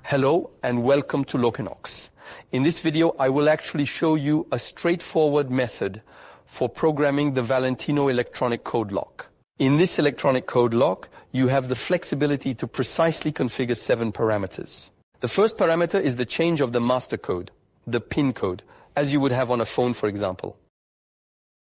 Hello and welcome to Locinox. In this video, I will actually show you a straightforward method for programming the Valentino electronic code lock. In this electronic code lock, you have the flexibility to precisely configure 7 parameters. The first parameter is the change of the master code, the PIN code, as you would have on a phone, for example.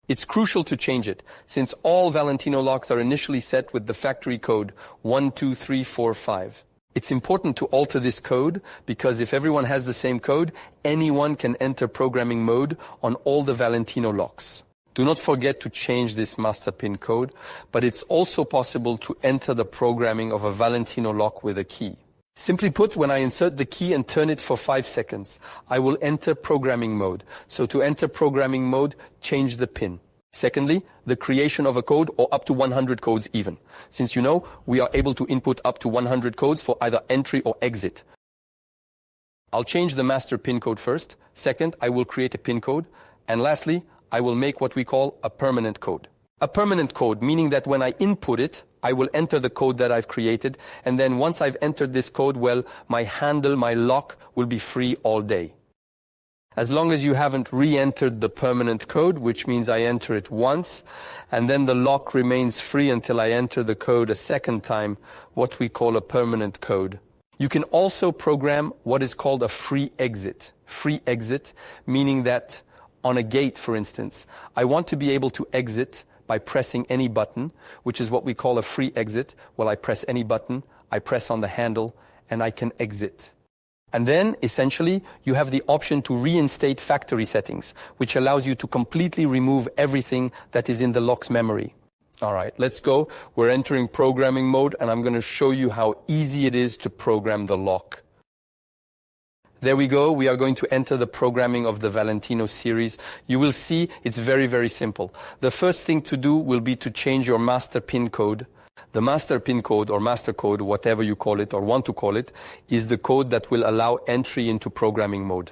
It's crucial to change it, since all Valentino locks are initially set with the factory code 12345. It's important to alter this code because if everyone has the same code, anyone can enter programming mode on all the Valentino locks. Do not forget to change this master PIN code, but it's also possible to enter the programming of a Valentino lock with a key. Simply put, when I insert the key and turn it for 5 seconds, I will enter programming mode. So to enter programming mode, change the PIN. Secondly, the creation of a code or up to 100 codes even. Since you know, we are able to input up to 100 codes for either entry or exit. I'll change the master PIN code first. Second, I will create a PIN code. And lastly, I will make what we call a permanent code. A permanent code, meaning that when I input it, I will enter the code that I've created. And then once I've entered this code, well, my handle, my lock will be free all day. As long as you haven't re-entered the permanent code, which means I enter it once, and then the lock remains free until I enter the code a second time, what we call a permanent code. You can also program what is called a free exit. Free exit, meaning that on a gate, for instance, I want to be able to exit by pressing any button, which is what we call a free exit. Well, I press any button, I press on the handle, and I can exit. And then, essentially, you have the option to reinstate factory settings, which allows you to completely remove everything that is in the lock's memory. All right, let's go. We're entering programming mode, and I'm going to show you how easy it is to program the lock. There we go. We are going to enter the programming of the Valentino series. You will see it's very, very simple. The first thing to do will be to change your master PIN code. The master PIN code or master code, whatever you call it or want to call it, is the code that will allow entry into programming mode.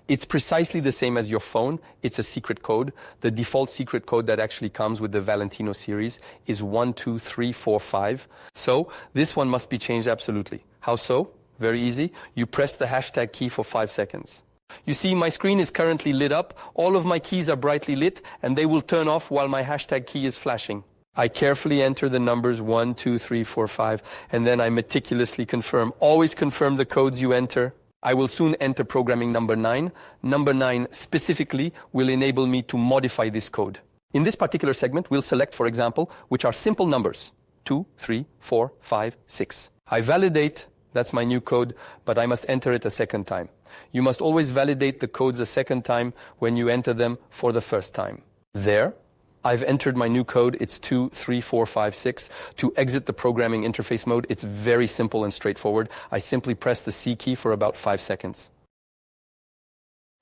It's precisely the same as your phone. It's a secret code. The default secret code that actually comes with the Valentino series is 12345. So this one must be changed absolutely. How so? Very easy. You press the hashtag key for 5 seconds. You see, my screen is currently lit up. All of my keys are brightly lit, and they will turn off while my hashtag key is flashing. I carefully enter the numbers 1, 2, 3, 4, 5, and then I meticulously confirm. Always confirm the codes you enter. I will soon enter programming number 9. Number 9 specifically will enable me to modify this code. In this particular segment, we'll select, for example, which are simple numbers. 2, 3, 4, 5, 6. I validate. That's my new code, but I must enter it a second time. You must always validate the codes a second time when you enter them for the first time. There. I've entered my new code. It's 2, 3, 4, 5, 6. To exit the programming interface mode, it's very simple and straightforward. I simply press the C key for about 5 seconds.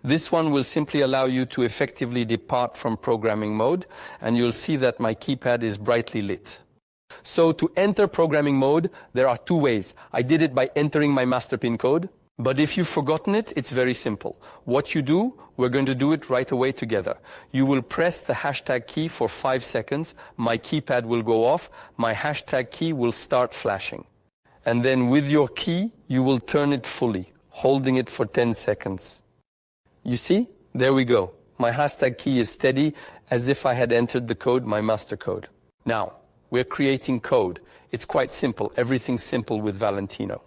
This one will simply allow you to effectively depart from programming mode, and you'll see that my keypad is brightly lit. So to enter programming mode, there are 2 ways. I did it by entering my master PIN code. But if you've forgotten it, it's very simple. What you do, we're going to do it right away together. You will press the hashtag key for 5 seconds. My keypad will go off. My hashtag key will start flashing. And then with your key, you will turn it fully, holding it for 10 seconds. You see? There we go. My hashtag key is steady as if I had entered the code, my master code. Now, we're creating code. It's quite simple. Everything's simple with Valentino.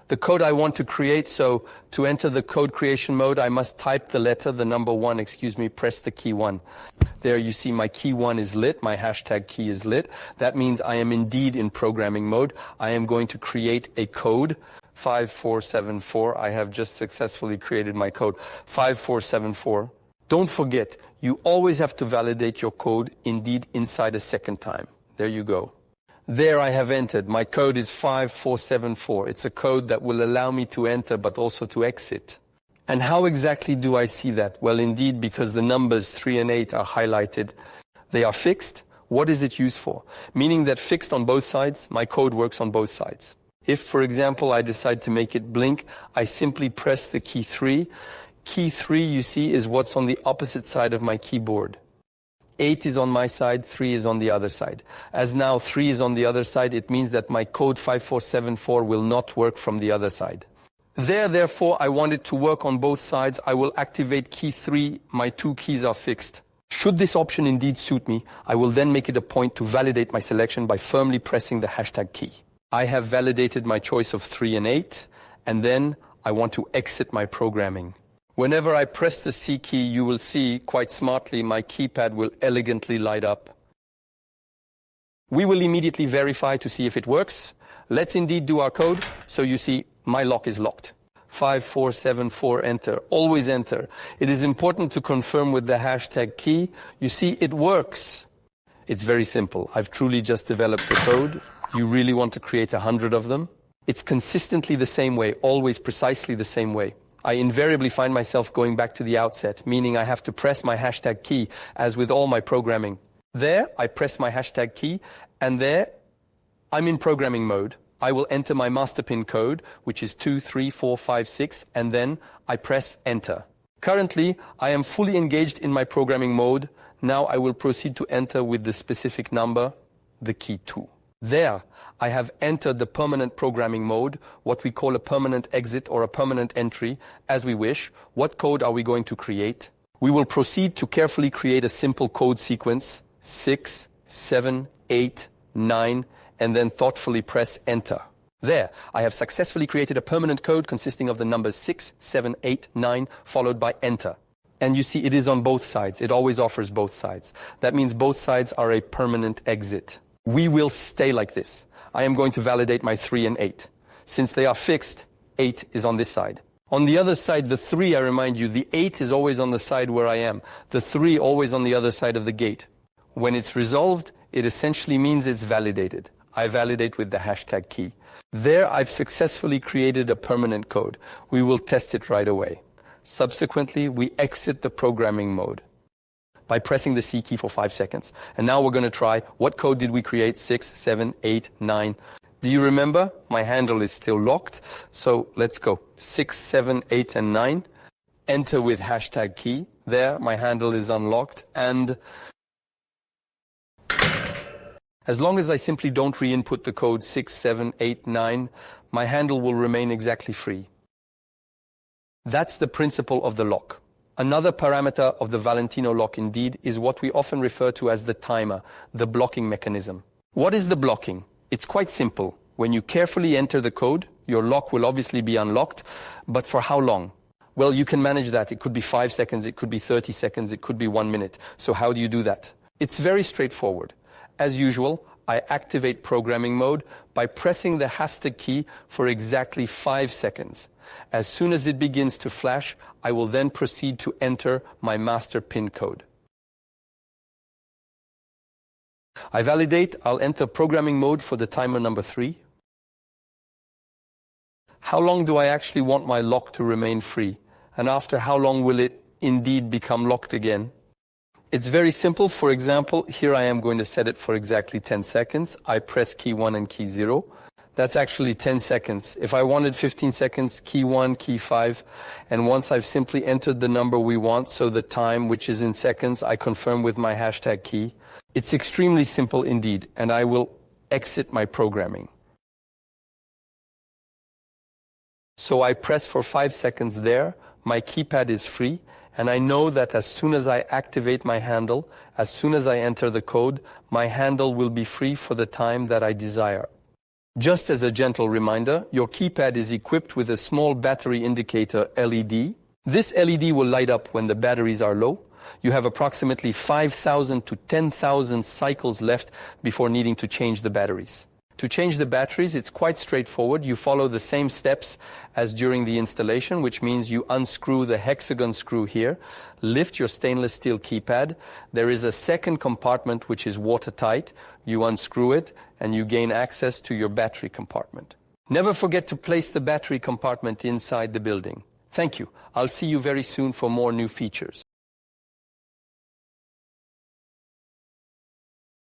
The code I want to create, so to enter the code creation mode, I must type the letter, the number 1, press the key 1. There you see my key 1 is lit, my hashtag key is lit. That means I am indeed in programming mode. I am going to create a code, 5474. I have just successfully created my code, 5474. Don't forget, you always have to validate your code indeed inside a second time. There you go. There I have entered. My code is 5474. It's a code that will allow me to enter but also to exit. And how exactly do I see that? Well, indeed, because the numbers 3 and 8 are highlighted. They are fixed. What is it used for? Meaning that fixed on both sides, my code works on both sides. If, for example, I decide to make it blink, I simply press the key 3. Key 3, you see, is what's on the opposite side of my keyboard. 8 is on my side, 3 is on the other side. As now 3 is on the other side, it means that my code 5474 will not work from the other side. Therefore, I want it to work on both sides. I will activate key 3. My 2 keys are fixed. Should this option indeed suit me, I will then make it a point to validate my selection by firmly pressing the hashtag key. I have validated my choice of 3 and 8, and then I want to exit my programming. Whenever I press the C key, you will see, quite smartly, my keypad will elegantly light up. We will immediately verify to see if it works. Let's indeed do our code. So you see, my lock is locked. 5474, enter. Always enter. It is important to confirm with the hashtag key. You see, it works. It's very simple. I've truly just developed the code. You really want to create 100 of them? It's consistently the same way, always precisely the same way. I invariably find myself going back to the outset, meaning I have to press my hashtag key, as with all my programming. There, I press my hashtag key, and there, I'm in programming mode. I will enter my master pin code, which is 23456, and then I press enter. Currently, I am fully engaged in my programming mode. Now I will proceed to enter with the specific number, the key 2. There, I have entered the permanent programming mode, what we call a permanent exit or a permanent entry, as we wish. What code are we going to create? We will proceed to carefully create a simple code sequence, 6, 7, 8, 9, and then thoughtfully press enter. There, I have successfully created a permanent code consisting of the numbers 6, 7, 8, 9, followed by enter. And you see, it is on both sides. It always offers both sides. That means both sides are a permanent exit. We will stay like this. I am going to validate my 3 and 8. Since they are fixed, 8 is on this side. On the other side, the 3, I remind you, the 8 is always on the side where I am. The 3 always on the other side of the gate. When it's resolved, it essentially means it's validated. I validate with the hashtag key. There, I've successfully created a permanent code. We will test it right away. Subsequently, we exit the programming mode by pressing the C key for 5 seconds. And now we're going to try, what code did we create? 6, 7, 8, 9. Do you remember? My handle is still locked. So let's go. 6, 7, 8, and 9. Enter with hashtag key. There, my handle is unlocked. And as long as I simply don't re-input the code 6, 7, 8, 9, my handle will remain exactly free. That's the principle of the lock. Another parameter of the Valentino lock indeed is what we often refer to as the timer, the blocking mechanism. What is the blocking? It's quite simple. When you carefully enter the code, your lock will obviously be unlocked, but for how long? Well, you can manage that. It could be 5 seconds, it could be 30 seconds, it could be 1 minute. So how do you do that? It's very straightforward. As usual, I activate programming mode by pressing the hashtag key for exactly 5 seconds. As soon as it begins to flash, I will then proceed to enter my master pin code. I validate. I'll enter programming mode for the timer number 3. How long do I actually want my lock to remain free? And after how long will it indeed become locked again? It's very simple. For example, here I am going to set it for exactly 10 seconds. I press key 1 and key 0. That's actually 10 seconds. If I wanted 15 seconds, key 1, key 5. And once I've simply entered the number we want, so the time, which is in seconds, I confirm with my hashtag key. It's extremely simple indeed, and I will exit my programming. So I press for 5 seconds there. My keypad is free. And I know that as soon as I activate my handle, as soon as I enter the code, my handle will be free for the time that I desire. Just as a gentle reminder, your keypad is equipped with a small battery indicator LED. This LED will light up when the batteries are low. You have approximately 5,000 to 10,000 cycles left before needing to change the batteries. To change the batteries, it's quite straightforward. You follow the same steps as during the installation, which means you unscrew the hexagon screw here, lift your stainless steel keypad. There is a second compartment which is watertight. You unscrew it and you gain access to your battery compartment. Never forget to place the battery compartment inside the building. Thank you. I'll see you very soon for more new features.